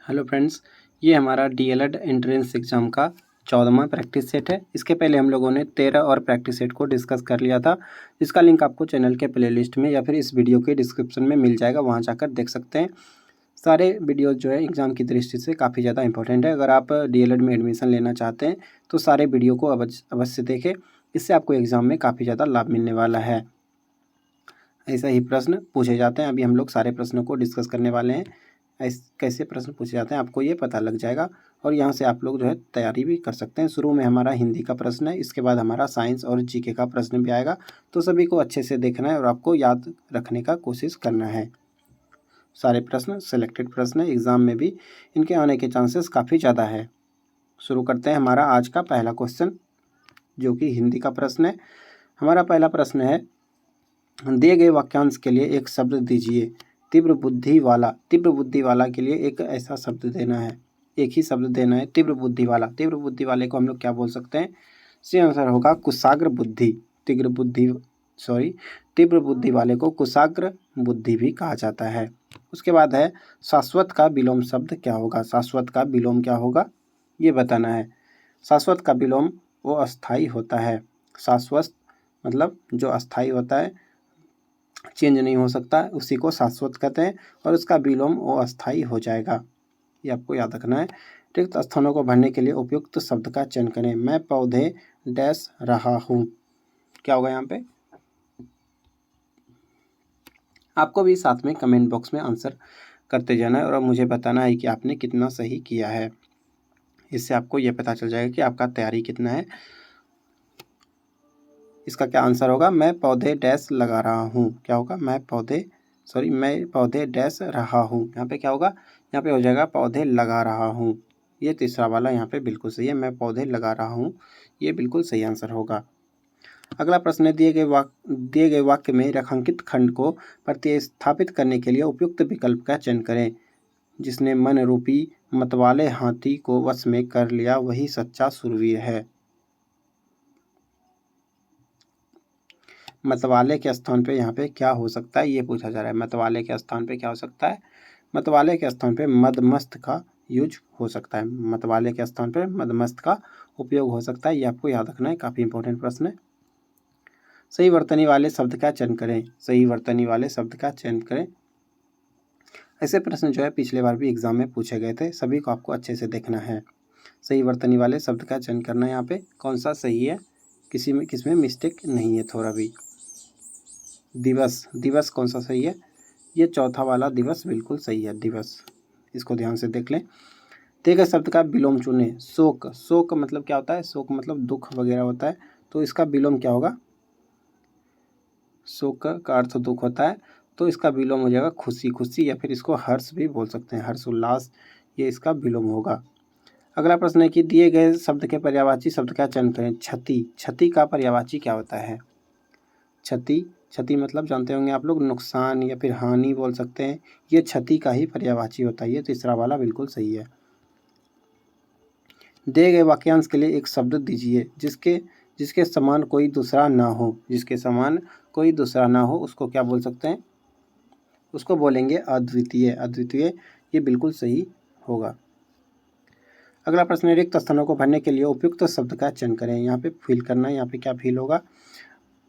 Hello friends, ये हमारा DElEd entrance exam का 14वां प्रैक्टिस सेट है। इसके पहले हम लोगों ने 13 और प्रैक्टिस सेट को डिस्कस कर लिया था, जिसका लिंक आपको चैनल के प्लेलिस्ट में या फिर इस वीडियो के डिस्क्रिप्शन में मिल जाएगा, वहाँ जाकर देख सकते हैं। सारे वीडियो जो है एग्ज़ाम की दृष्टि से काफ़ी ज़्यादा इंपॉर्टेंट है। अगर आप डीएलएड में एडमिशन लेना चाहते हैं तो सारे वीडियो को अवश्य देखें, इससे आपको एग्ज़ाम में काफ़ी ज़्यादा लाभ मिलने वाला है। ऐसा ही प्रश्न पूछे जाते हैं। अभी हम लोग सारे प्रश्नों को डिस्कस करने वाले हैं। कैसे प्रश्न पूछे जाते हैं आपको ये पता लग जाएगा और यहाँ से आप लोग जो है तैयारी भी कर सकते हैं। शुरू में हमारा हिंदी का प्रश्न है, इसके बाद हमारा साइंस और जीके का प्रश्न भी आएगा, तो सभी को अच्छे से देखना है और आपको याद रखने का कोशिश करना है। सारे प्रश्न सिलेक्टेड प्रश्न है, एग्ज़ाम में भी इनके आने के चांसेस काफ़ी ज़्यादा है। शुरू करते हैं हमारा आज का पहला क्वेश्चन, जो कि हिंदी का प्रश्न है। हमारा पहला प्रश्न है, दिए गए वाक्यांश के लिए एक शब्द दीजिए। तीव्र बुद्धि वाला। तीव्र बुद्धि वाला के लिए एक ऐसा शब्द देना है, एक ही शब्द देना है, तीव्र बुद्धि वाला। तीव्र बुद्धि वाले को हम लोग क्या बोल सकते हैं? इसका आंसर होगा कुशाग्र बुद्धि। तीव्र बुद्धि वाले को कुशाग्र बुद्धि भी कहा जाता है। उसके बाद है, शाश्वत का विलोम शब्द क्या होगा? शाश्वत का विलोम क्या होगा ये बताना है। शाश्वत का विलोम वो अस्थाई होता है। शाश्वत मतलब जो अस्थाई होता है, चेंज नहीं हो सकता, उसी को शाश्वत कहते हैं और उसका विलोम वो अस्थाई हो जाएगा। ये आपको याद रखना है। रिक्त स्थानों को भरने के लिए उपयुक्त शब्द का चयन करें। मैं पौधे डैश रहा हूँ, क्या होगा यहाँ पे? आपको भी साथ में कमेंट बॉक्स में आंसर करते जाना है और मुझे बताना है कि आपने कितना सही किया है। इससे आपको ये पता चल जाएगा कि आपका तैयारी कितना है। इसका क्या आंसर होगा? मैं पौधे डैश लगा रहा हूँ। क्या होगा? मैं पौधे डैश रहा हूँ। यहाँ पे क्या होगा? यहाँ पे हो जाएगा पौधे लगा रहा हूँ। ये तीसरा वाला यहाँ पे बिल्कुल सही है, मैं पौधे लगा रहा हूँ, ये बिल्कुल सही आंसर होगा। अगला प्रश्न है, दिए गए वाक्य में रेखांकित खंड को प्रतिस्थापित करने के लिए उपयुक्त विकल्प का चयन करें। जिसने मन रूपी मतवाले हाथी को वश में कर लिया वही सच्चा शूरवीर है। मतवाले के स्थान पे यहाँ पे क्या हो सकता है ये पूछा जा रहा है। मतवाले के स्थान पे क्या हो सकता है? मतवाले के स्थान पे मदमस्त का यूज हो सकता है। मतवाले के स्थान पे मदमस्त का उपयोग हो सकता है, ये आपको याद रखना है, काफ़ी इंपॉर्टेंट प्रश्न है। सही वर्तनी वाले शब्द का चयन करें। सही वर्तनी वाले शब्द का चयन करें। ऐसे प्रश्न जो है पिछले बार भी एग्जाम में पूछे गए थे, सभी को आपको अच्छे से देखना है। सही वर्तनी वाले शब्द का चयन करना है। यहाँ पे कौन सा सही है, किसमें मिस्टेक नहीं है थोड़ा भी। दिवस, दिवस कौन सा सही है? ये चौथा वाला दिवस बिल्कुल सही है, दिवस। इसको ध्यान से देख लें। दिए गए शब्द का विलोम चुनें। शोक, शोक मतलब क्या होता है? शोक मतलब दुख वगैरह होता है, तो इसका विलोम क्या होगा? शोक का अर्थ दुख होता है, तो इसका विलोम हो जाएगा खुशी। खुशी या फिर इसको हर्ष भी बोल सकते हैं, हर्ष उल्लास, ये इसका विलोम होगा। अगला प्रश्न है कि दिए गए शब्द के पर्यायवाची शब्द का चयन करें। क्षति, क्षति का पर्यायवाची क्या होता है? क्षति, क्षति मतलब जानते होंगे आप लोग, नुकसान या फिर हानि बोल सकते हैं, ये क्षति का ही पर्यायवाची होता है। ये तीसरा वाला बिल्कुल सही है। दिए गए वाक्यांश के लिए एक शब्द दीजिए जिसके समान कोई दूसरा ना हो। जिसके समान कोई दूसरा ना हो उसको क्या बोल सकते हैं? उसको बोलेंगे अद्वितीय। अद्वितीय, ये बिल्कुल सही होगा। अगला प्रश्न है, रिक्त स्थानों को भरने के लिए उपयुक्त शब्द का चयन करें। यहाँ पे फिल करना है। यहाँ पे क्या फिल होगा?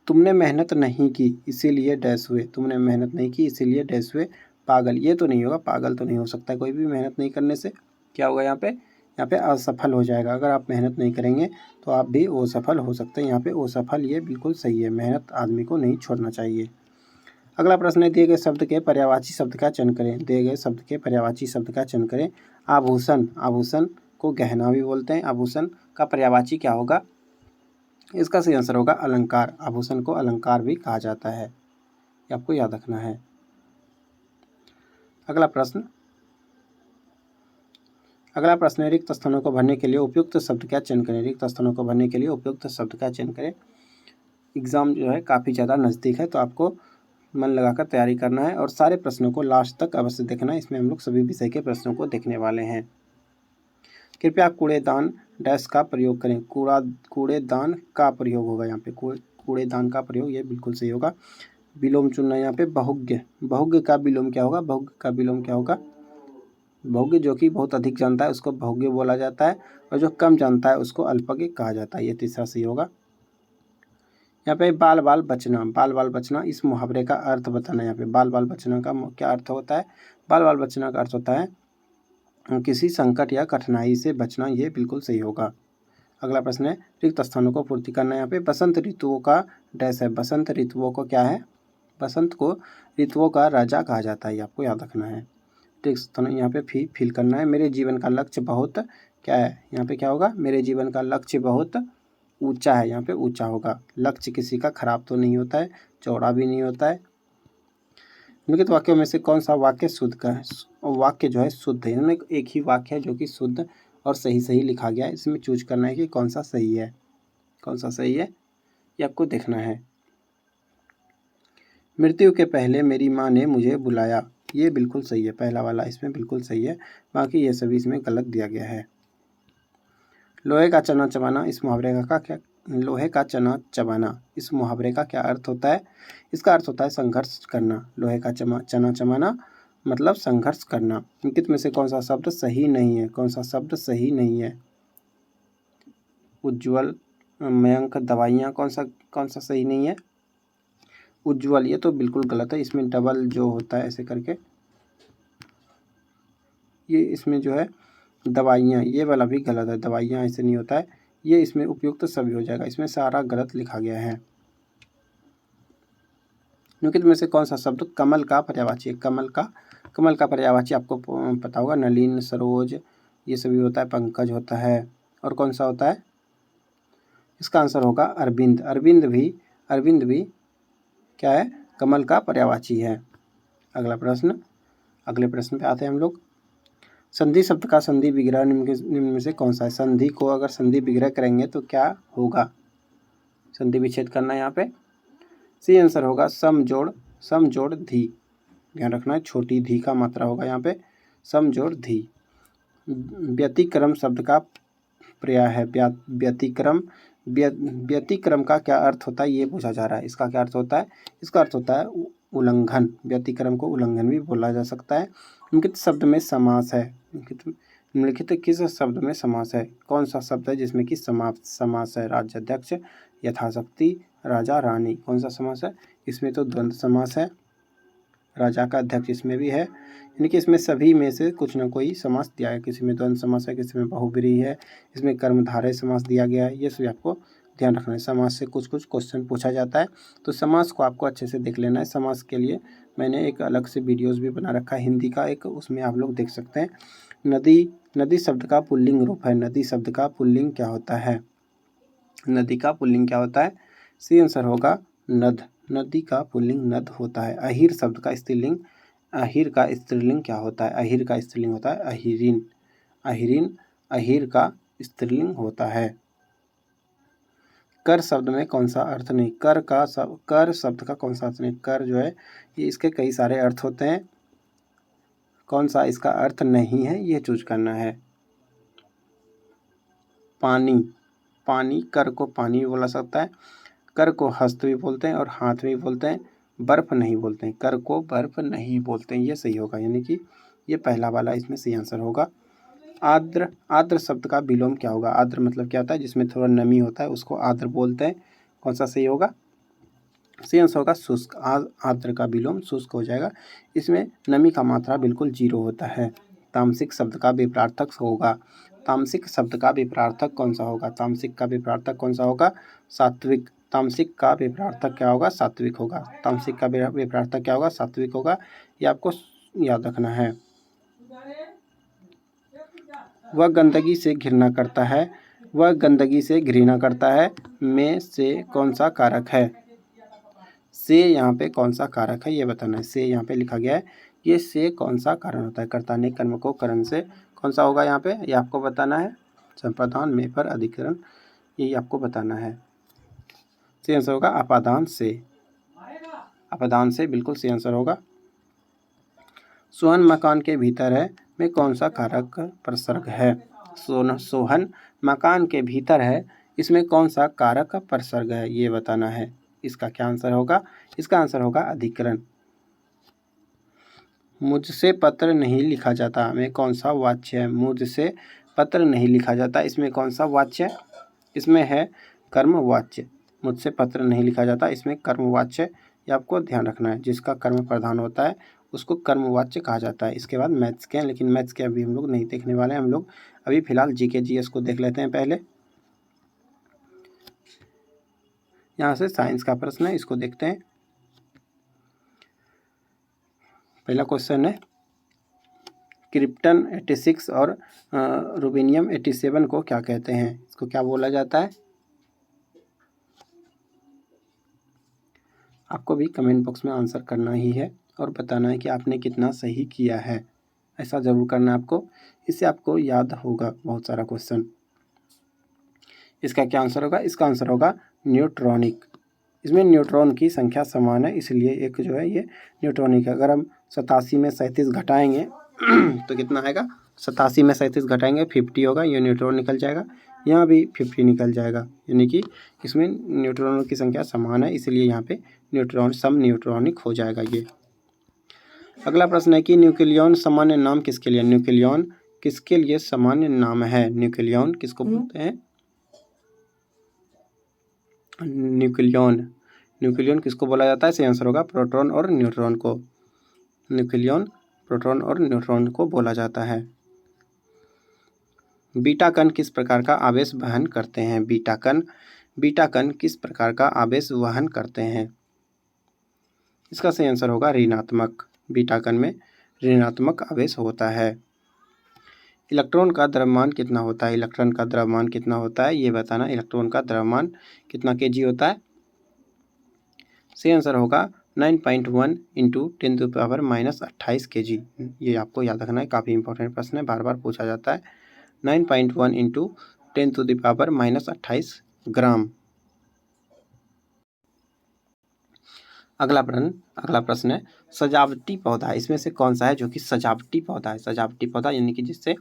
तुमने मेहनत नहीं की इसीलिए डैश हुए। तुमने मेहनत नहीं की इसीलिए डैश हुए पागल। ये तो नहीं होगा, पागल तो नहीं हो सकता कोई भी मेहनत नहीं करने से। क्या होगा यहाँ पे? यहाँ पे असफल हो जाएगा। अगर आप मेहनत नहीं करेंगे तो आप भी असफल हो सकते हैं। यहाँ पे असफल, ये बिल्कुल सही है। मेहनत आदमी को नहीं छोड़ना चाहिए। अगला प्रश्न है, दिए गए शब्द के पर्यायवाची शब्द का चयन करें। दिए गए शब्द के पर्यायवाची शब्द का चयन करें। आभूषण, आभूषण को गहना भी बोलते हैं। आभूषण का पर्यायवाची क्या होगा? इसका सही आंसर होगा अलंकार। आभूषण को अलंकार भी कहा जाता है, ये आपको याद रखना है। अगला प्रश्न है, रिक्त स्थानों को भरने के लिए उपयुक्त शब्द का चयन करें। रिक्त स्थानों को भरने के लिए उपयुक्त शब्द का चयन करें। एग्जाम जो है काफ़ी ज़्यादा नज़दीक है, तो आपको मन लगाकर तैयारी करना है और सारे प्रश्नों को लास्ट तक अवश्य देखना है। इसमें हम लोग सभी विषय के प्रश्नों को देखने वाले हैं। कृपया कूड़ेदान डैश का प्रयोग करें। कूड़ेदान का प्रयोग होगा यहाँ पे, कूड़ेदान का प्रयोग, ये बिल्कुल सही होगा। विलोम चुनना है यहाँ पे बहुज्ञ। बहुज्ञ का विलोम क्या होगा? बहुज्ञ का विलोम क्या होगा? भोग्य जो कि बहुत अधिक जानता है उसको भोग्य बोला जाता है, और जो कम जानता है उसको अल्पज्ञ कहा जाता है। ये तीसरा सही होगा। यहाँ पे बाल बाल बचना, बाल बाल बचना, इस मुहावरे का अर्थ बताना। यहाँ पे बाल बाल बचना का क्या अर्थ होता है? बाल बाल बचना का अर्थ होता है किसी संकट या कठिनाई से बचना। ये बिल्कुल सही होगा। अगला प्रश्न है रिक्त स्थानों को पूर्ति करना। यहाँ पे बसंत ऋतुओं का डैश है। बसंत ऋतुओं को क्या है? बसंत को ऋतुओं का राजा कहा जाता है, ये आपको याद रखना है। रिक्त स्थान यहाँ पे फिल करना है। मेरे जीवन का लक्ष्य बहुत क्या है? यहाँ पे क्या होगा? मेरे जीवन का लक्ष्य बहुत ऊंचा है। यहाँ पे ऊंचा होगा। लक्ष्य किसी का खराब तो नहीं होता है, चौड़ा भी नहीं होता है। निम्नलिखित वाक्यों में से कौन सा वाक्य शुद्ध का है? वाक्य जो है शुद्ध है। इनमें एक ही वाक्य है जो कि शुद्ध और सही लिखा गया है। इसमें चूज करना है कि कौन सा सही है, कौन सा सही है, ये आपको देखना है। मृत्यु के पहले मेरी माँ ने मुझे बुलाया। ये बिल्कुल सही है, पहला वाला इसमें बिल्कुल सही है, बाकी ये सभी इसमें गलत दिया गया है। लोहे का चना चबाना, इस मुहावरे का क्या? लोहे का चना चबाना, इस मुहावरे का क्या अर्थ होता है? इसका अर्थ होता है संघर्ष करना। लोहे का चना चबाना मतलब संघर्ष करना। निम्नलिखित में से कौन सा शब्द सही नहीं है? कौन सा शब्द सही नहीं है? उज्ज्वल, मयंक, दवाइयाँ, कौन सा सही नहीं है? उज्ज्वल, ये तो बिल्कुल गलत है। इसमें डबल जो होता है ऐसे करके, ये इसमें जो है दवाइयाँ, ये वाला भी गलत है। दवाइयाँ ऐसे नहीं होता है, ये इसमें उपयुक्त सभी हो जाएगा। इसमें सारा गलत लिखा गया है। निम्नलिखित में से कौन सा शब्द कमल का पर्यायवाची है? कमल का पर्यायवाची आपको पता होगा। नलिन, सरोज, ये सभी होता है। पंकज होता है, और कौन सा होता है? इसका आंसर होगा अरविंद। अरविंद भी क्या है? कमल का पर्यायवाची है। अगले प्रश्न पे आते हैं हम लोग। संधि शब्द का संधि विग्रह निम्न में से कौन सा है? संधि को अगर संधि विग्रह करेंगे तो क्या होगा? संधि विच्छेद करना है यहाँ पे। सही आंसर होगा समजोड़ धी। ध्यान रखना है, छोटी धी का मात्रा होगा यहाँ पे, समजोड़ धी। व्यतिक्रम शब्द का पर्याय है। व्यतिक्रम का क्या अर्थ होता है ये पूछा जा रहा है। इसका क्या अर्थ होता है? इसका अर्थ होता है उल्लंघन। व्यतिक्रम को उल्लंघन भी बोला जा सकता है। निम्नलिखित शब्द में समास है। निम्नलिखित किस शब्द में समास है? कौन सा शब्द है जिसमें कि समास है? राज्याध्यक्ष, यथाशक्ति, राजा, रानी, कौन सा समास है? इसमें तो द्वंद्व समास है। राजा का अध्यक्ष इसमें भी है, यानी कि इसमें सभी में से कुछ न कोई समास दिया है। किसी में द्वंद्व समास है, किसी में बहुब्रीहि है, इसमें कर्मधारय समास दिया गया है। ये सभी आपको ध्यान रखना है। समास से कुछ क्वेश्चन पूछा जाता है, तो समास को आपको अच्छे से देख लेना है। समास के लिए मैंने एक अलग से वीडियोज़ भी बना रखा है हिंदी का एक, उसमें आप लोग देख सकते हैं। नदी शब्द का पुल्लिंग रूप है। नदी शब्द का पुल्लिंग क्या होता है? नदी का पुल्लिंग क्या होता है? सी आंसर होगा नद। नदी का पुल्लिंग नद होता है। अहीर शब्द का स्त्रीलिंग, अहीर का स्त्रीलिंग क्या होता है? अहीर का स्त्रीलिंग होता है अहीरिन। अहीर का स्त्रीलिंग होता है। कर शब्द में कौन सा अर्थ नहीं? कर शब्द का कौन सा अर्थ नहीं? कर जो है ये इसके कई सारे अर्थ होते हैं, कौन सा इसका अर्थ नहीं है ये चूज करना है। पानी, कर को पानी भी बोला सकता है। कर को हस्त भी बोलते हैं और हाथ भी बोलते हैं। बर्फ नहीं बोलते हैं, कर को बर्फ नहीं बोलते हैं, ये सही होगा। यानी कि ये पहला वाला इसमें सही आंसर होगा। आर्द्र शब्द का विलोम क्या होगा? आर्द्र मतलब क्या होता है? जिसमें थोड़ा नमी होता है उसको आर्द्र बोलते हैं। कौन सा सही होगा? सही आंसर होगा शुष्क। आर्द्र का विलोम शुष्क हो जाएगा। इसमें नमी का मात्रा बिल्कुल 0 होता है। तामसिक शब्द का विपरार्थक होगा। तामसिक शब्द का विपरार्थक कौन सा होगा? तामसिक का विपरार्थक कौन सा होगा? सात्विक। तामसिक का विपरार्थक क्या होगा? सात्विक होगा। तामसिक का विपरार्थक क्या होगा? सात्विक होगा। ये आपको याद रखना है। वह गंदगी से घृणा करता है। वह गंदगी से घृणा करता है में से कौन सा कारक है? से यहाँ पे कौन सा कारक है ये बताना है। से यहाँ पे लिखा गया है, ये से कौन सा कारण होता है? कर्ता ने कर्म को करण से कौन सा होगा यहाँ पे? ये आपको बताना है। संप्रदान में पर अधिकरण, ये आपको बताना है। सही आंसर होगा अपादान से। अपादान से बिल्कुल सही आंसर होगा। सोहन मकान के भीतर है में कौन सा कारक प्रसर्ग है? सोहन मकान के भीतर है, इसमें कौन सा कारक प्रसर्ग है ये बताना है। इसका क्या आंसर होगा? इसका आंसर होगा अधिकरण। मुझसे पत्र नहीं लिखा जाता में कौन सा वाच्य है? मुझसे पत्र नहीं लिखा जाता, इसमें कौन सा वाच्य? इसमें है कर्मवाच्य। मुझसे पत्र नहीं लिखा जाता, इसमें कर्मवाच्य, ये आपको ध्यान रखना है। जिसका कर्म प्रधान होता है उसको कर्मवाच्य कहा जाता है। इसके बाद मैथ्स के हैं, लेकिन मैथ्स के अभी हम लोग नहीं देखने वाले हैं। हम लोग अभी फिलहाल जीके जीएस को देख लेते हैं पहले। यहाँ से साइंस का प्रश्न है, इसको देखते हैं। पहला क्वेश्चन है, क्रिप्टन 86 और रुबिनियम 87 को क्या कहते हैं? इसको क्या बोला जाता है? आपको भी कमेंट बॉक्स में आंसर करना ही है और बताना है कि आपने कितना सही किया है। ऐसा ज़रूर करना है आपको, इससे आपको याद होगा बहुत सारा क्वेश्चन। इसका क्या आंसर होगा? इसका आंसर होगा न्यूट्रॉनिक। इसमें न्यूट्रॉन की संख्या समान है, इसलिए एक जो है ये न्यूट्रॉनिक है। अगर हम 87 में 37 घटाएंगे तो कितना आएगा? 87 में 37 घटाएंगे 50 होगा, ये न्यूट्रॉन निकल जाएगा। यहाँ भी 50 निकल जाएगा, यानी कि इसमें न्यूट्रॉनों की संख्या समान है, इसलिए यहाँ पे न्यूट्रॉन सम न्यूट्रॉनिक हो जाएगा ये। अगला प्रश्न है कि न्यूक्लियॉन सामान्य नाम किसके लिए? न्यूक्लियॉन किसके लिए सामान्य नाम है? न्यूक्लियॉन किसको बोलते हैं? न्यूक्लियॉन न्यूक्लियॉन किसको बोला जाता है? इसका आंसर होगा प्रोटॉन और न्यूट्रॉन को। न्यूक्लियॉन प्रोटॉन और न्यूट्रॉन को बोला जाता है। बीटा कण किस प्रकार का आवेश वहन करते हैं? बीटा कण किस प्रकार का आवेश वहन करते हैं? इसका सही आंसर होगा ऋणात्मक। बीटा कण में ऋणात्मक आवेश होता है। इलेक्ट्रॉन का द्रव्यमान कितना होता है? इलेक्ट्रॉन का द्रव्यमान कितना होता है ये बताना। इलेक्ट्रॉन का द्रव्यमान कितना केजी होता है? सही आंसर होगा 9.1 इंटू 10⁻⁻28 kg। ये आपको याद रखना है, काफ़ी इंपॉर्टेंट प्रश्न है, बार बार पूछा जाता है। 9.1 इंटू 10⁻⁻28 ग्राम। अगला प्रश्न है, सजावटी पौधा इसमें से कौन सा है जो कि सजावटी पौधा है? सजावटी पौधा यानी कि जिससे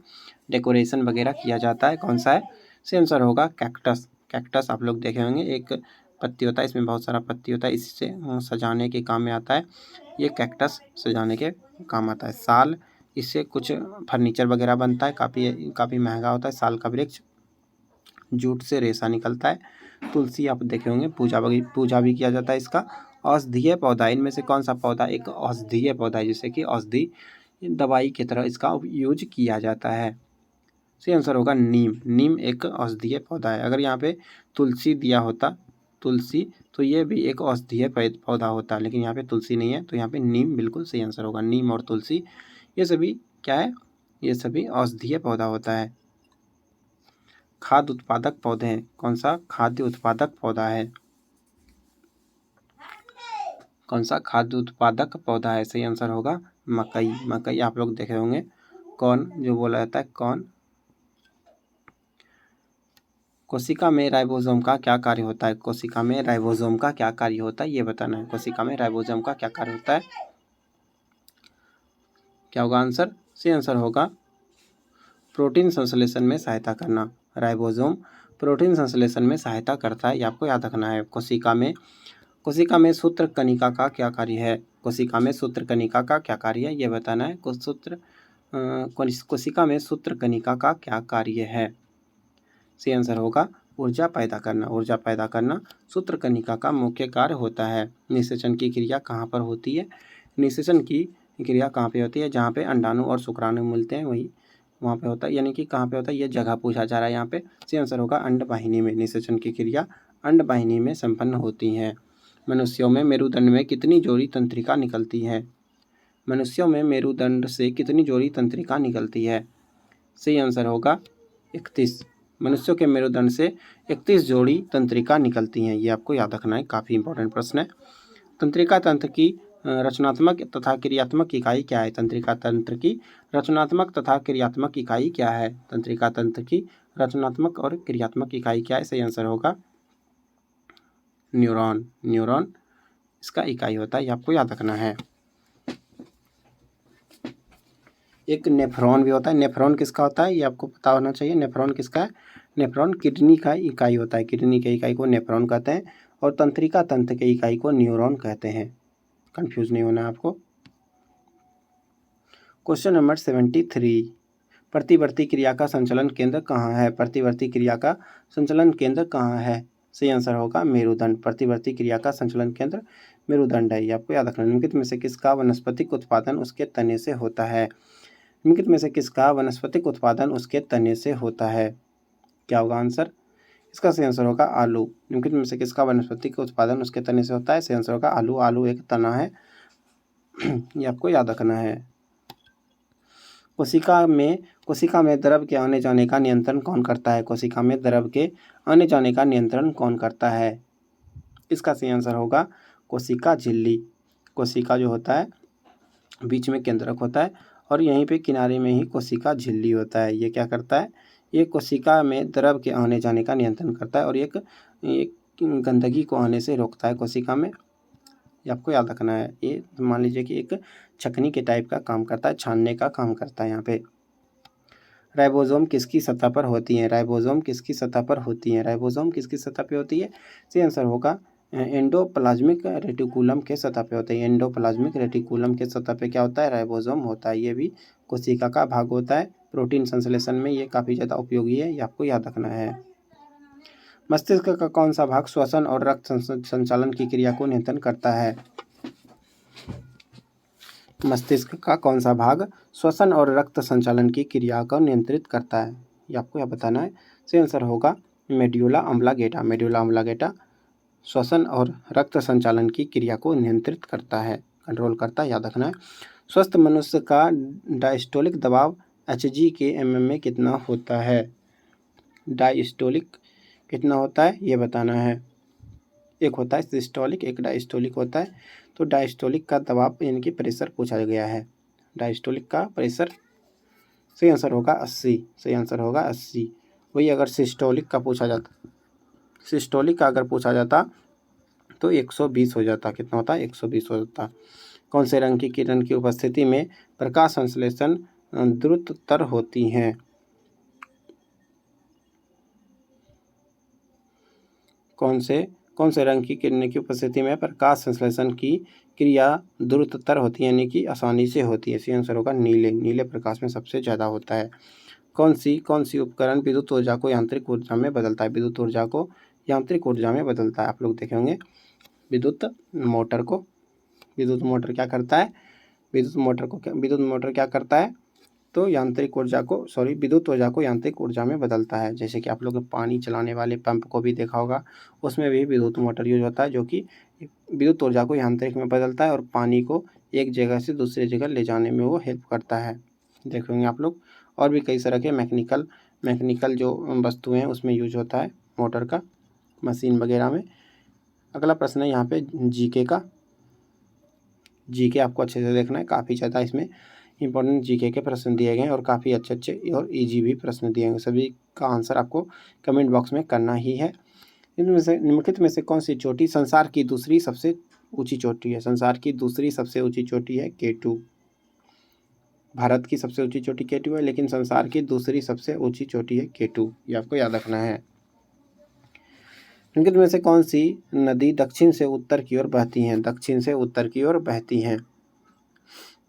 डेकोरेशन वगैरह किया जाता है, कौन सा है? सही आंसर होगा कैक्टस। कैक्टस आप लोग देखे होंगे, एक पत्ती होता है, इसमें बहुत सारा पत्ती होता है, इससे सजाने के काम में आता है। ये कैक्टस सजाने के काम आता है। साल, इससे कुछ फर्नीचर वगैरह बनता है, काफ़ी महंगा होता है साल का वृक्ष। जूट से रेशा निकलता है। तुलसी आप देखे होंगे, पूजा भी किया जाता है इसका। औषधीय पौधा, इनमें से कौन सा पौधा एक औषधीय पौधा है, जिससे कि औषधि दवाई की तरह इसका यूज किया जाता है? सही आंसर होगा नीम। नीम एक औषधीय पौधा है। अगर यहाँ पे तुलसी दिया होता, तुलसी, तो ये भी एक औषधीय पौधा होता है, लेकिन यहाँ पे तुलसी नहीं है, तो यहाँ पे नीम बिल्कुल सही आंसर होगा। नीम और तुलसी ये सभी क्या है? ये सभी औषधीय पौधा होता है। खाद्य उत्पादक पौधे हैं, कौन सा खाद्य उत्पादक पौधा है? कौन सा खाद्य उत्पादक पौधा है? सही आंसर होगा मकई। मकई आप लोग देखे होंगे। कौन जो बोला जाता है, कौन। कोशिका में राइबोसोम का क्या कार्य होता है? कोशिका में राइबोसोम का क्या कार्य होता है ये बताना है। कोशिका में राइबोसोम का क्या कार्य होता है? क्या होगा आंसर? सही आंसर होगा प्रोटीन संश्लेषण में सहायता करना। राइबोसोम प्रोटीन संश्लेषण में सहायता करता है, ये आपको याद रखना है। कोशिका में सूत्र कणिका का क्या कार्य है? कोशिका में सूत्र कणिका का क्या कार्य है ये बताना है। कोशिका में सूत्र कणिका का क्या कार्य है? सही आंसर होगा ऊर्जा पैदा करना। ऊर्जा पैदा करना सूत्र कणिका का मुख्य कार्य होता है। निषेचन की क्रिया कहाँ पर होती है? निषेचन की क्रिया कहाँ पे होती है? जहाँ पे अंडाणु और शुक्राणु मिलते हैं वहाँ पे होता है, यानी कि कहाँ पे होता है ये जगह पूछा जा रहा है यहाँ पे। सही आंसर होगा अंडवाहिनी में। निषेचन की क्रिया अंडवाहिनी में संपन्न होती है। मनुष्यों में मेरुदंड में कितनी जोड़ी तंत्रिका निकलती है? मनुष्यों में मेरुदंड से कितनी जोड़ी तंत्रिका निकलती है? सही आंसर होगा 31। मनुष्यों के मेरुदंड से 31 जोड़ी तंत्रिका निकलती हैं, ये आपको याद रखना है, काफ़ी इंपॉर्टेंट प्रश्न है। तंत्रिका तंत्र की रचनात्मक तथा क्रियात्मक इकाई क्या है? तंत्रिका तंत्र की रचनात्मक तथा क्रियात्मक इकाई क्या है? तंत्रिका तंत्र की रचनात्मक और क्रियात्मक इकाई क्या है? सही आंसर होगा न्यूरॉन। न्यूरॉन इसका इकाई होता है, ये आपको याद रखना है। एक नेफ्रॉन भी होता है। नेफ्रॉन किसका होता है ये आपको पता होना चाहिए। नेफ्रॉन किसका है? नेफ्रॉन किडनी का इकाई होता है। किडनी के इकाई को नेफ्रॉन कहते हैं और तंत्रिका तंत्र के इकाई को न्यूरॉन कहते हैं। कंफ्यूज नहीं होना है आपको। क्वेश्चन नंबर 73, प्रतिवर्ती क्रिया का संचालन केंद्र कहाँ है? प्रतिवर्ती क्रिया का संचालन केंद्र कहाँ है? सही आंसर होगा मेरुदंड। प्रतिवर्ती क्रिया का संचालन केंद्र मेरुदंड है, ये आपको याद रखना। निम्नलिखित में से किसका वानस्पतिक उत्पादन उसके तने से होता है? निम्नलिखित में से किसका वानस्पतिक उत्पादन उसके तने से होता है? क्या होगा आंसर? इसका सही आंसर होगा आलू। निम्नलिखित में से किसका वानस्पतिक उत्पादन उसके तने से होता है? सही आंसर होगा आलू। आलू एक तना है, ये आपको याद रखना है। कोशिका में द्रव के आने जाने का नियंत्रण कौन करता है? कोशिका में द्रव के आने जाने का नियंत्रण कौन करता है? इसका सही आंसर होगा कोशिका झिल्ली। कोशिका जो होता है बीच में केंद्रक होता है और यहीं पे किनारे में ही कोशिका झिल्ली होता है। ये क्या करता है? ये कोशिका में द्रव के आने जाने का नियंत्रण करता है और एक गंदगी को आने से रोकता है कोशिका में। ये आपको याद रखना है। ये मान लीजिए कि एक छकनी के टाइप का काम करता है, छानने का काम करता है यहाँ पे। राइबोसोम किसकी सतह पर होती हैं? राइबोसोम किसकी सतह पर होती हैं? राइबोसोम किसकी सतह पे होती है? सही आंसर होगा एंडोप्लाज्मिक रेटिकुलम के सतह पे होता है। एंडोप्लाज्मिक रेटिकुलम के सतह पे क्या होता है? राइबोसोम होता है। ये भी कोशिका का भाग होता है। प्रोटीन संश्लेषण में ये काफ़ी ज़्यादा उपयोगी है, ये आपको याद रखना है। मस्तिष्क का कौन सा भाग श्वसन और रक्त संचालन की क्रिया को नियंत्रण करता है? मस्तिष्क का कौन सा भाग श्वसन और रक्त संचालन की क्रिया को नियंत्रित करता है? ये आपको यह बताना है। सही आंसर होगा मेड्यूला ऑब्लांगेटा। मेड्यूला ऑब्लांगेटा श्वसन और रक्त संचालन की क्रिया को नियंत्रित करता है, कंट्रोल करता है, याद रखना है। स्वस्थ मनुष्य का डायस्टोलिक दबाव Hg के mm में कितना होता है? डायस्टोलिक कितना होता है ये बताना है। एक होता है सिस्टोलिक, एक डायस्टोलिक होता है। तो डायस्टोलिक का दबाव यानी कि प्रेशर पूछा गया है। डायस्टोलिक का प्रेशर सही आंसर होगा 80। सही आंसर होगा 80। वही अगर सिस्टोलिक का पूछा जाता, सिस्टोलिक का अगर पूछा जाता तो 120 हो जाता। कितना होता है? 120 हो जाता। कौन से रंग की किरण की उपस्थिति में प्रकाश संश्लेषण द्रुततर होती हैं? कौन से रंग की किरण की उपस्थिति में प्रकाश संश्लेषण की क्रिया द्रुततर होती है, यानी कि आसानी से होती है? सही आंसर होगा नीले। नीले प्रकाश में सबसे ज़्यादा होता है। कौन सी उपकरण विद्युत ऊर्जा को यांत्रिक ऊर्जा में बदलता है? विद्युत ऊर्जा को यांत्रिक ऊर्जा में बदलता है। आप लोग देखे होंगे विद्युत मोटर को। विद्युत मोटर क्या करता है? विद्युत मोटर क्या करता है? तो विद्युत ऊर्जा को यांत्रिक ऊर्जा में बदलता है। जैसे कि आप लोग पानी चलाने वाले पंप को भी देखा होगा, उसमें भी विद्युत मोटर यूज होता है, जो कि विद्युत ऊर्जा को यांत्रिक में बदलता है और पानी को एक जगह से दूसरी जगह ले जाने में वो हेल्प करता है। देखेंगे आप लोग। और भी कई तरह के मैकेनिकल जो वस्तुएं हैं उसमें यूज होता है मोटर का, मशीन वगैरह में। अगला प्रश्न है यहाँ पे जीके का। जीके आपको अच्छे से देखना है, काफ़ी ज़्यादा इसमें इंपॉर्टेंट जीके के प्रश्न दिए गए हैं और काफ़ी अच्छे और इजी भी प्रश्न दिए गए। सभी का आंसर आपको कमेंट बॉक्स में करना ही है। इनमें से निम्नलिखित में से कौन सी चोटी संसार की दूसरी सबसे ऊंची चोटी है? संसार की दूसरी सबसे ऊंची चोटी है K2। भारत की सबसे ऊंची चोटी K2 है, लेकिन संसार की दूसरी सबसे ऊंची चोटी है K2। ये आपको याद रखना है। निम्नलिखित में से कौन सी नदी दक्षिण से उत्तर की ओर बहती हैं? दक्षिण से उत्तर की ओर बहती हैं,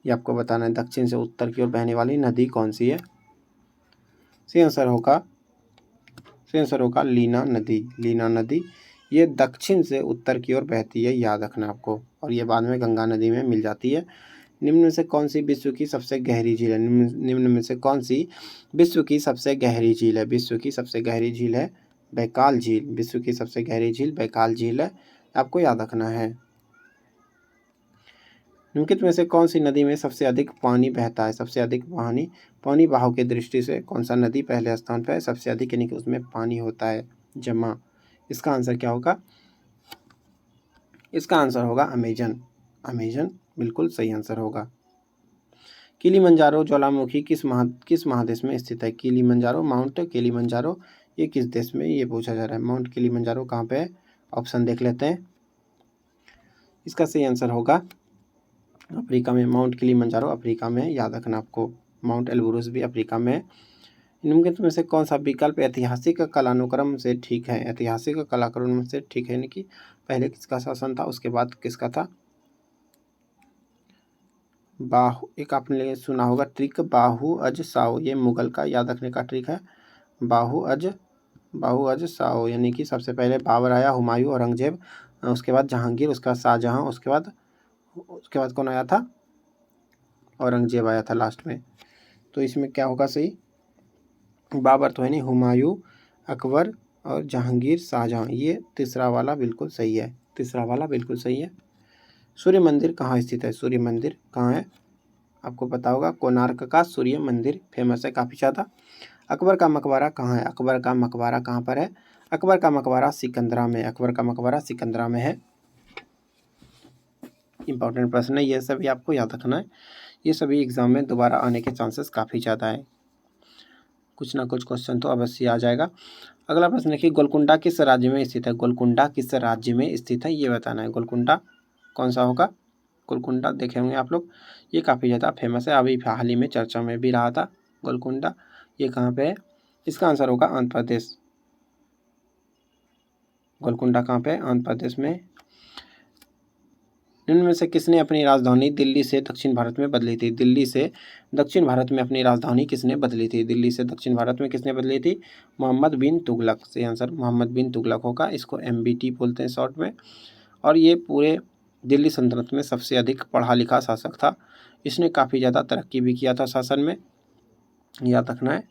ये आपको बताना है। दक्षिण से उत्तर की ओर बहने वाली नदी कौन सी है? सही आंसर होगा लीना नदी। लीना नदी ये दक्षिण से उत्तर की ओर बहती है, याद रखना आपको। और ये बाद में गंगा नदी में मिल जाती है। निम्न में से कौन सी विश्व की सबसे गहरी झील है? निम्न में से कौन सी विश्व की सबसे गहरी झील है? विश्व की सबसे गहरी झील है बैकाल झील। विश्व की सबसे गहरी झील बैकाल झील है, आपको याद रखना है। निम्नलिखित में से कौन सी नदी में सबसे अधिक पानी बहता है? सबसे अधिक पानी बहाव की दृष्टि से कौन सा नदी पहले स्थान पर है? सबसे अधिक यानी कि उसमें पानी होता है जमा। इसका आंसर क्या होगा? इसका आंसर होगा अमेजन। अमेजन बिल्कुल सही आंसर होगा। किलिमंजारो ज्वालामुखी किस महादेश में स्थित है? किलिमंजारो, माउंट किलिमंजारो ये किस देश में, ये पूछा जा रहा है। माउंट किलिमंजारो कहाँ पे है? ऑप्शन देख लेते हैं। इसका सही आंसर होगा अफ्रीका में। माउंट किलिमंजारो अफ्रीका में, याद रखना आपको। माउंट एल्ब्रुस भी अफ्रीका में है। निम्नलिखित में से कौन सा विकल्प ऐतिहासिक कालानुक्रम से ठीक है? ऐतिहासिक कालानुक्रम से ठीक है, यानी कि पहले किसका शासन था, उसके बाद किसका था। बाहु, एक आपने सुना होगा ट्रिक, बाहु अज साओ, ये मुगल का याद रखने का ट्रिक है। बाहु अज साओ, यानी कि सबसे पहले बाबर आया, हुमायूं, औरंगजेब, उसके बाद जहांगीर, उसके बाद शाहजहां, उसके बाद कौन आया था? औरंगजेब आया था लास्ट में। तो इसमें क्या होगा सही? बाबर तो है नहीं, हुमायूं, अकबर और जहांगीर, शाहजहां, ये तीसरा वाला बिल्कुल सही है। तीसरा वाला बिल्कुल सही है। सूर्य मंदिर कहाँ स्थित है? सूर्य मंदिर कहाँ है? आपको पता होगा, कोणार्क का सूर्य मंदिर फेमस है काफ़ी ज़्यादा। अकबर का मकबरा कहाँ है? अकबर का मकबरा कहाँ पर है? अकबर का मकबरा सिकंदरा में। अकबर का मकबरा सिकंदरा में है। इंपॉर्टेंट प्रश्न है, ये सभी आपको याद रखना है। ये सभी एग्जाम में दोबारा आने के चांसेस काफ़ी ज़्यादा है। कुछ ना कुछ क्वेश्चन तो अवश्य आ जाएगा। अगला प्रश्न देखिए, गोलकुंडा किस राज्य में स्थित है? गोलकुंडा किस राज्य में स्थित है, ये बताना है। गोलकुंडा कौन सा होगा? गोलकुंडा देखे होंगे आप लोग, ये काफ़ी ज़्यादा फेमस है, अभी हाल ही में चर्चा में भी रहा था गोलकुंडा। ये कहाँ पे है? इसका आंसर होगा आंध्र प्रदेश। गोलकुंडा कहाँ पे है? आंध्र प्रदेश में। निम्न में से किसने अपनी राजधानी दिल्ली से दक्षिण भारत में बदली थी? दिल्ली से दक्षिण भारत में अपनी राजधानी किसने बदली थी? दिल्ली से दक्षिण भारत में किसने बदली थी? मोहम्मद बिन तुगलक। सही आंसर मोहम्मद बिन तुगलक होगा। इसको MBT बोलते हैं शॉर्ट में। और ये पूरे दिल्ली सल्तनत में सबसे अधिक पढ़ा लिखा शासक था। इसने काफ़ी ज़्यादा तरक्की भी किया था शासन में, याद रखना है।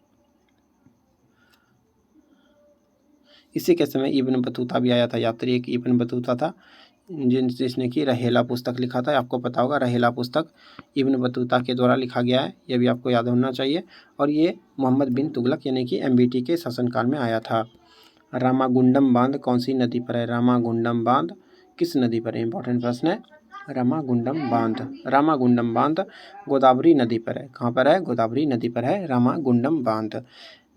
इसी के समय इब्न बतूता भी आया था, यात्री एक इब्न बतूता था जिसने कि रहेला पुस्तक लिखा था। आपको पता होगा रहेला पुस्तक इब्न बतूता के द्वारा लिखा गया है, ये भी आपको याद होना चाहिए। और ये मोहम्मद बिन तुगलक यानी कि MBT के शासनकाल में आया था। रामागुंडम बांध कौन सी नदी पर है? रामागुंडम बांध किस नदी पर है? इंपॉर्टेंट प्रश्न है। रामागुंडम बांध गोदावरी नदी पर है। कहाँ पर है? गोदावरी नदी पर है रामागुंडम बांध।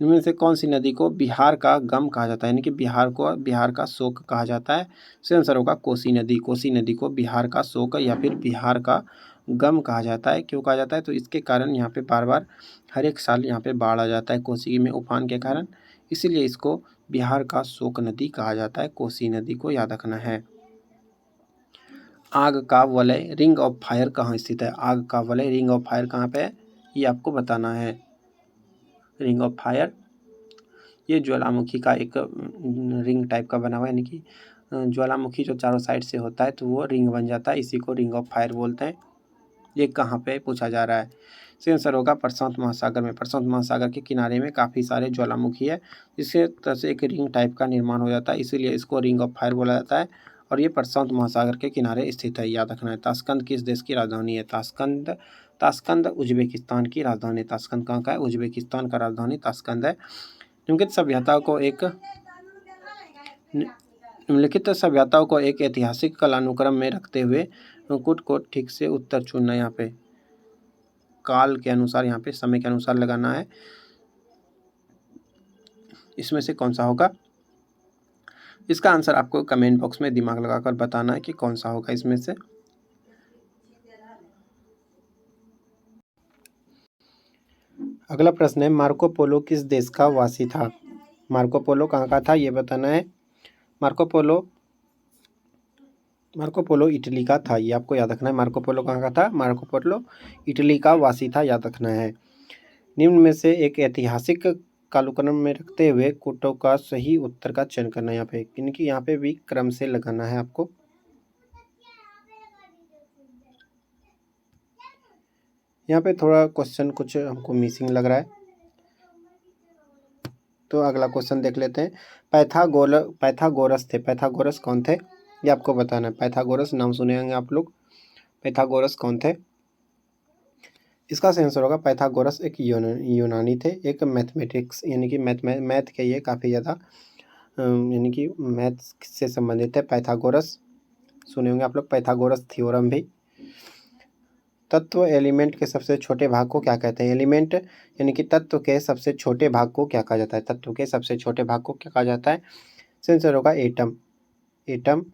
इनमें से कौन सी नदी को बिहार का गम कहा जाता है, यानी कि बिहार का शोक कहा जाता है? सही आंसर होगा कोसी नदी। कोसी नदी को बिहार का शोक या फिर बिहार का गम कहा जाता है। क्यों कहा जाता है? तो इसके कारण यहाँ पे बार बार हर एक साल यहाँ पे बाढ़ आ जाता है कोसी में उफान के कारण, इसीलिए इसको बिहार का शोक नदी कहा जाता है। कोसी नदी को याद रखना है। आग का वलय रिंग ऑफ फायर कहाँ स्थित है? आग का वलय रिंग ऑफ फायर कहाँ पे है, ये आपको बताना है। रिंग ऑफ फायर ये ज्वालामुखी का एक रिंग टाइप का बना हुआ है, यानी कि ज्वालामुखी जो चारों साइड से होता है तो वो रिंग बन जाता है, इसी को रिंग ऑफ फायर बोलते हैं। ये कहाँ पे पूछा जा रहा है? सही आंसर होगा प्रशांत महासागर में। प्रशांत महासागर के किनारे में काफ़ी सारे ज्वालामुखी है, जिससे तरह से एक रिंग टाइप का निर्माण हो जाता है, इसीलिए इसको रिंग ऑफ फायर बोला जाता है। और ये प्रशांत महासागर के किनारे स्थित है, याद रखना है। ताशकंद किस देश की राजधानी है? ताशकंद उज्बेकिस्तान की राजधानी। ताशकंद कहाँ का है? उज्बेकिस्तान का राजधानी ताशकंद है। निम्नलिखित सभ्यताओं को एक ऐतिहासिक कालानुक्रम में रखते हुए कुट को ठीक से उत्तर चुनना। यहाँ पे काल के अनुसार, यहाँ पे समय के अनुसार लगाना है। इसमें से कौन सा होगा? इसका आंसर आपको कमेंट बॉक्स में दिमाग लगाकर बताना है कि कौन सा होगा इसमें से। अगला प्रश्न है, मार्को पोलो किस देश का वासी था? मार्को पोलो कहाँ का था, ये बताना है। मार्को पोलो इटली का था, ये आपको याद रखना है। मार्को पोलो कहाँ का था? मार्को पोलो इटली का वासी था, याद रखना है। निम्न में से एक ऐतिहासिक कालक्रम में रखते हुए कोटों का सही उत्तर का चयन करना है। यहाँ पे क्योंकि यहाँ पे भी क्रम से लगाना है आपको। यहाँ पे थोड़ा क्वेश्चन कुछ हमको मिसिंग लग रहा है, तो अगला क्वेश्चन देख लेते हैं। पैथागोरस थे। पैथागोरस कौन थे, ये आपको बताना है। पैथागोरस नाम सुने होंगे आप लोग। पैथागोरस कौन थे? इसका सही आंसर होगा पैथागोरस एक यूनानी थे, एक मैथमेटिक्स यानी कि मैथ के ये काफ़ी ज़्यादा यानी कि मैथ से संबंधित है। पैथागोरस सुने होंगे आप लोग। पैथागोरस थ्योरम भी। तत्व एलिमेंट के सबसे छोटे भाग को क्या कहते हैं? एलिमेंट यानी कि तत्व के सबसे छोटे भाग को क्या कहा जाता है? तत्व के सबसे छोटे भाग को क्या कहा जाता है? सही आंसर होगा एटम। एटम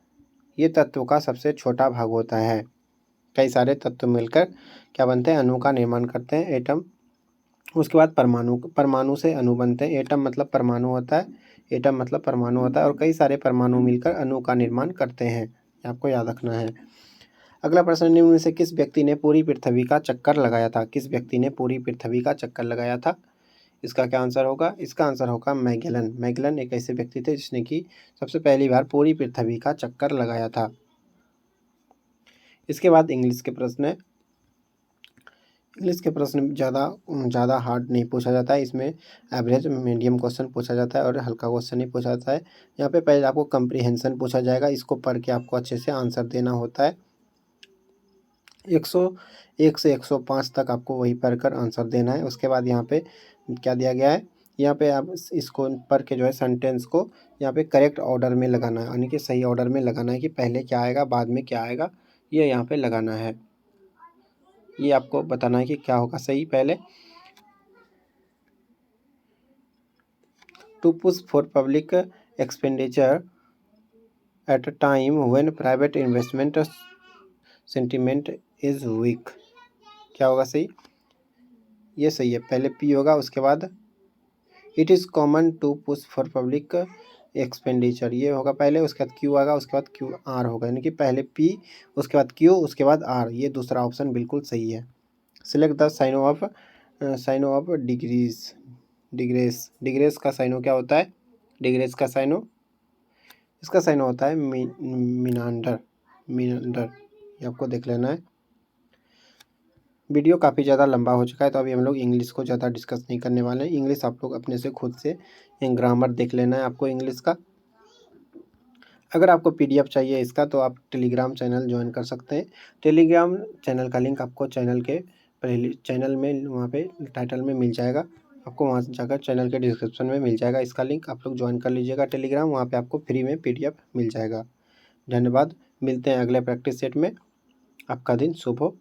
ये तत्व का सबसे छोटा भाग होता है। कई सारे तत्व मिलकर क्या बनते हैं? अणु का निर्माण करते हैं, एटम। उसके बाद परमाणु से अणु बनते हैं। एटम मतलब परमाणु होता है, एटम मतलब परमाणु होता है, और कई सारे परमाणु मिलकर अणु का निर्माण करते हैं, आपको याद रखना है। अगला प्रश्न, निम्न में से किस व्यक्ति ने पूरी पृथ्वी का चक्कर लगाया था? किस व्यक्ति ने पूरी पृथ्वी का चक्कर लगाया था? इसका क्या आंसर होगा? इसका आंसर होगा मैगेलन। मैगेलन एक ऐसे व्यक्ति थे जिसने कि सबसे पहली बार पूरी पृथ्वी का चक्कर लगाया था। इसके बाद इंग्लिश के प्रश्न है। इंग्लिश के प्रश्न ज़्यादा हार्ड नहीं पूछा जाता है, इसमें एवरेज मीडियम क्वेश्चन पूछा जाता है और हल्का क्वेश्चन ही पूछा जाता है। यहाँ पे पहले आपको कंप्रीहेंशन पूछा जाएगा, इसको पढ़ के आपको अच्छे से आंसर देना होता है। 101 से 105 तक आपको वही पढ़कर आंसर देना है। उसके बाद यहाँ पे क्या दिया गया है, यहाँ पे आप इसको पढ़ के जो है सेंटेंस को यहाँ पे करेक्ट ऑर्डर में लगाना है, यानी कि सही ऑर्डर में लगाना है कि पहले क्या आएगा बाद में क्या आएगा, ये यहाँ पे लगाना है। ये आपको बताना है कि क्या होगा सही पहले। To push for public expenditure at a time when private investment sentiment is weak, क्या होगा सही? ये सही है, पहले पी होगा उसके बाद it is common to push for public expenditure, ये होगा पहले, उसके बाद क्यू आएगा, उसके बाद क्यू आर होगा, यानी कि पहले पी उसके बाद क्यू उसके बाद आर, ये दूसरा ऑप्शन बिल्कुल सही है। Select the synonym of digress का साइनो क्या होता है? डिग्रेस का साइनो, इसका साइनो होता है मीनांडर। ये आपको देख लेना है। वीडियो काफ़ी ज़्यादा लंबा हो चुका है, तो अभी हम लोग इंग्लिश को ज़्यादा डिस्कस नहीं करने वाले हैं। इंग्लिश आप लोग अपने से खुद से ग्रामर देख लेना है आपको इंग्लिश का। अगर आपको पीडीएफ चाहिए इसका तो आप टेलीग्राम चैनल ज्वाइन कर सकते हैं। टेलीग्राम चैनल का लिंक आपको चैनल में वहाँ पे टाइटल में मिल जाएगा, आपको वहाँ से जाकर चैनल के डिस्क्रिप्शन में मिल जाएगा इसका लिंक, आप लोग ज्वाइन कर लीजिएगा टेलीग्राम, वहाँ पे आपको फ्री में पीडीएफ मिल जाएगा। धन्यवाद, मिलते हैं अगले प्रैक्टिस सेट में। आपका दिन शुभ हो।